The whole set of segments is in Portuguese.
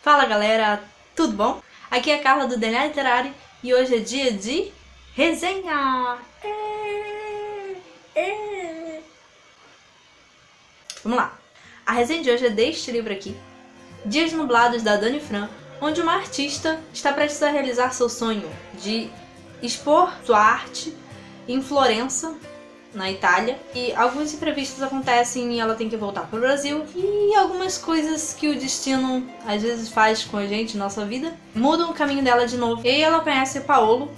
Fala galera, tudo bom? Aqui é a Carla do DNA Literário e hoje é dia de resenha! Vamos lá! A resenha de hoje é deste livro aqui, Dias Nublados, da Dani Fran, onde uma artista está prestes a realizar seu sonho de expor sua arte em Florença, na Itália, e alguns imprevistos acontecem e ela tem que voltar para o Brasil, e algumas coisas que o destino às vezes faz com a gente, nossa vida, mudam o caminho dela de novo. E aí ela conhece o Paolo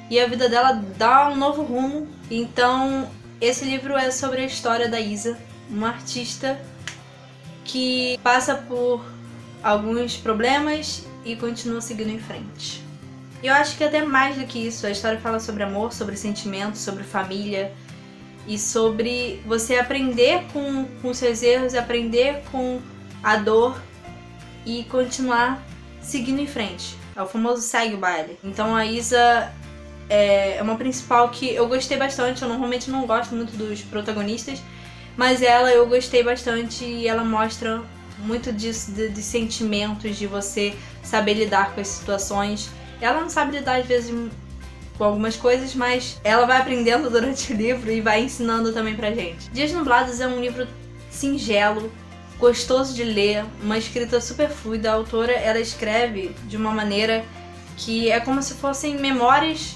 e a vida dela dá um novo rumo. Então esse livro é sobre a história da Isa, uma artista que passa por alguns problemas e continua seguindo em frente. E eu acho que até mais do que isso, a história fala sobre amor, sobre sentimentos, sobre família, e sobre você aprender com seus erros, aprender com a dor e continuar seguindo em frente. É o famoso segue o baile. Então a Isa é uma principal que eu gostei bastante. Eu normalmente não gosto muito dos protagonistas, mas ela eu gostei bastante e ela mostra muito disso, de sentimentos, de você saber lidar com as situações. Ela não sabe lidar às vezes com algumas coisas, mas ela vai aprendendo durante o livro e vai ensinando também pra gente. Dias Nublados é um livro singelo, gostoso de ler, uma escrita super fluida. A autora, ela escreve de uma maneira que é como se fossem memórias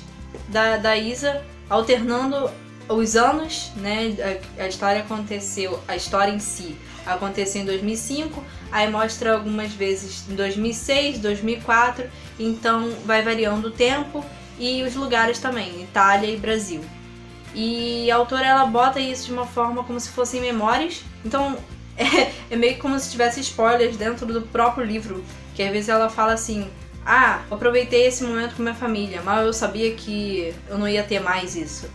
da Isa, alternando os anos, né? A história em si aconteceu em 2005, aí mostra algumas vezes em 2006, 2004, então vai variando o tempo e os lugares também, Itália e Brasil. E a autora, ela bota isso de uma forma como se fossem memórias, então é meio como se tivesse spoilers dentro do próprio livro, que às vezes ela fala assim: ah, eu aproveitei esse momento com minha família, mas eu sabia que eu não ia ter mais isso.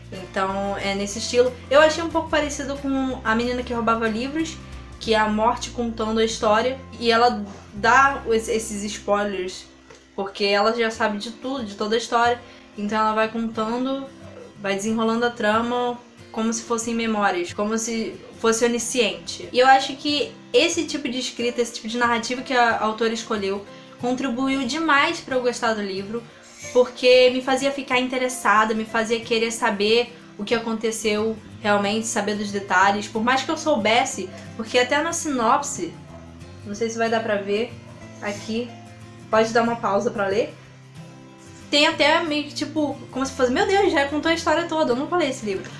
Então é nesse estilo. Eu achei um pouco parecido com A Menina que Roubava Livros, que é a morte contando a história, e ela dá esses spoilers porque ela já sabe de tudo, de toda a história, então ela vai contando, vai desenrolando a trama como se fossem memórias, como se fosse onisciente. E eu acho que esse tipo de escrita, esse tipo de narrativa que a autora escolheu, contribuiu demais para eu gostar do livro, porque me fazia ficar interessada, me fazia querer saber o que aconteceu realmente, saber dos detalhes, por mais que eu soubesse, porque até na sinopse, não sei se vai dar pra ver aqui, pode dar uma pausa pra ler, tem até meio que tipo, como se fosse, meu Deus, já contou a história toda, eu não falei esse livro.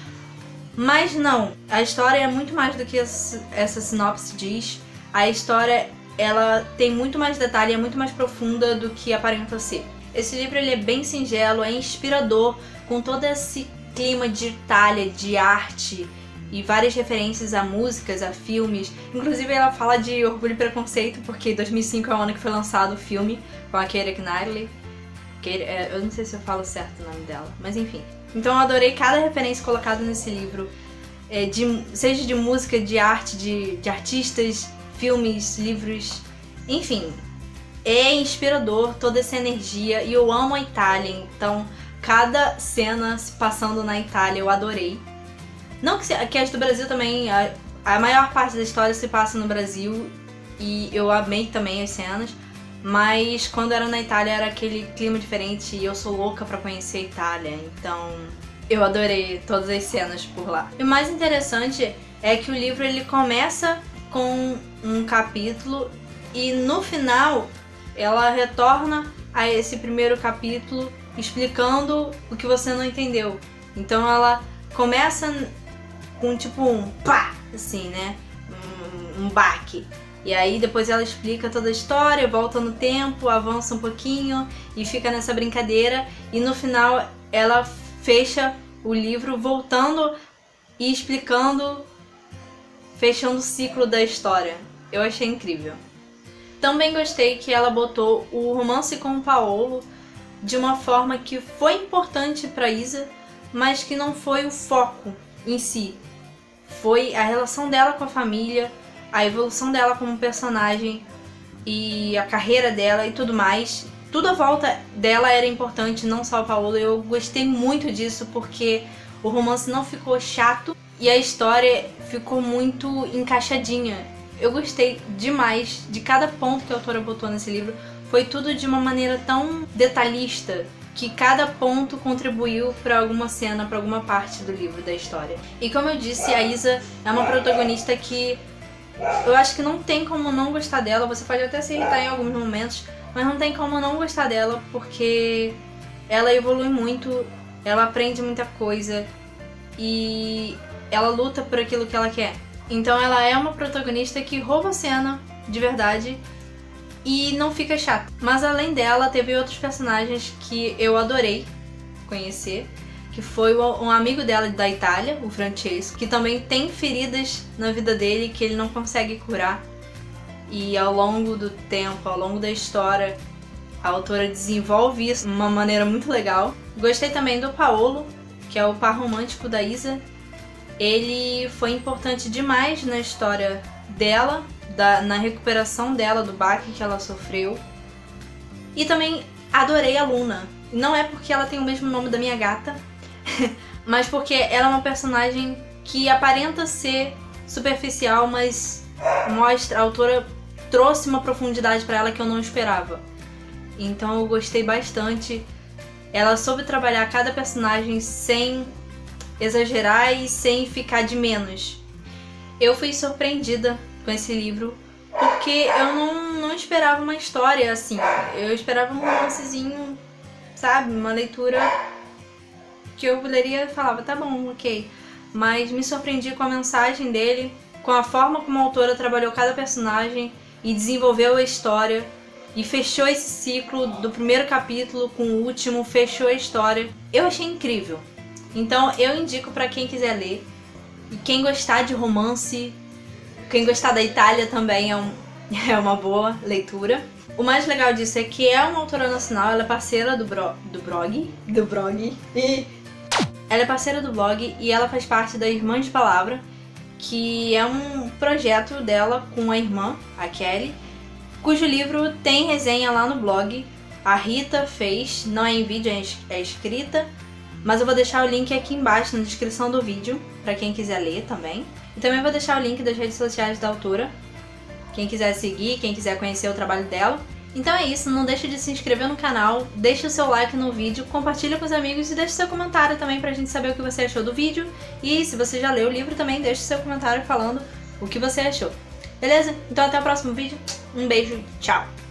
Mas não, a história é muito mais do que essa sinopse diz. A história, ela tem muito mais detalhe, é muito mais profunda do que aparenta ser. Esse livro, ele é bem singelo, é inspirador, com todo esse clima de Itália, de arte e várias referências a músicas, a filmes. Inclusive ela fala de Orgulho e Preconceito, porque 2005 é o ano que foi lançado o filme com a Keira Knightley. Eu não sei se eu falo certo o nome dela, mas enfim. Então eu adorei cada referência colocada nesse livro, seja de música, de arte, de artistas, filmes, livros, enfim. É inspirador toda essa energia e eu amo a Itália, então cada cena se passando na Itália eu adorei. Não que as do Brasil também, a maior parte da história se passa no Brasil e eu amei também as cenas, mas quando era na Itália era aquele clima diferente e eu sou louca pra conhecer a Itália, então eu adorei todas as cenas por lá. E o mais interessante é que o livro, ele começa com um capítulo e no final ela retorna a esse primeiro capítulo explicando o que você não entendeu. Então ela começa com tipo um pá, assim, né? Um baque. E aí depois ela explica toda a história, volta no tempo, avança um pouquinho e fica nessa brincadeira. E no final ela fecha o livro voltando e explicando, fechando o ciclo da história. Eu achei incrível. Também gostei que ela botou o romance com o Paolo de uma forma que foi importante para Isa, mas que não foi o foco em si. Foi a relação dela com a família, a evolução dela como personagem e a carreira dela e tudo mais. Tudo à volta dela era importante, não só o Paolo. Eu gostei muito disso porque o romance não ficou chato e a história ficou muito encaixadinha. eu gostei demais de cada ponto que a autora botou nesse livro. Foi tudo de uma maneira tão detalhista que cada ponto contribuiu para alguma cena, para alguma parte do livro, da história. E como eu disse, a Isa é uma protagonista que eu acho que não tem como não gostar dela. Você pode até se irritar em alguns momentos, mas não tem como não gostar dela, porque ela evolui muito, ela aprende muita coisa e ela luta por aquilo que ela quer. Então ela é uma protagonista que rouba a cena de verdade e não fica chata. Mas além dela, teve outros personagens que eu adorei conhecer, que foi um amigo dela da Itália, o Francesco, que também tem feridas na vida dele que ele não consegue curar. E ao longo do tempo, ao longo da história, a autora desenvolve isso de uma maneira muito legal. Gostei também do Paolo, que é o par romântico da Isa. Ele foi importante demais na história dela, na recuperação dela do baque que ela sofreu. E também adorei a Luna. Não é porque ela tem o mesmo nome da minha gata, mas porque ela é uma personagem que aparenta ser superficial, mas a autora trouxe uma profundidade pra ela que eu não esperava. Então eu gostei bastante. Ela soube trabalhar cada personagem sem exagerar e sem ficar de menos. Eu fui surpreendida com esse livro porque eu não esperava uma história assim. Eu esperava um romancezinho, sabe? Uma leitura que eu leria e falava, tá bom, ok. Mas me surpreendi com a mensagem dele, com a forma como a autora trabalhou cada personagem e desenvolveu a história. E fechou esse ciclo do primeiro capítulo com o último, fechou a história. Eu achei incrível. Então eu indico pra quem quiser ler. E quem gostar de romance, quem gostar da Itália também é uma boa leitura. O mais legal disso é que é uma autora nacional, ela é parceira do blog. Ela é parceira do blog e ela faz parte da Irmãs de Palavra, que é um projeto dela com a irmã, a Kelly, cujo livro tem resenha lá no blog. A Rita fez, não é em vídeo, é escrita, mas eu vou deixar o link aqui embaixo na descrição do vídeo, pra quem quiser ler também. E também vou deixar o link das redes sociais da autora, quem quiser seguir, quem quiser conhecer o trabalho dela. Então é isso, não deixe de se inscrever no canal, deixe o seu like no vídeo, compartilha com os amigos e deixe seu comentário também pra gente saber o que você achou do vídeo. E se você já leu o livro também, deixe seu comentário falando o que você achou. Beleza? Então até o próximo vídeo. Um beijo, tchau!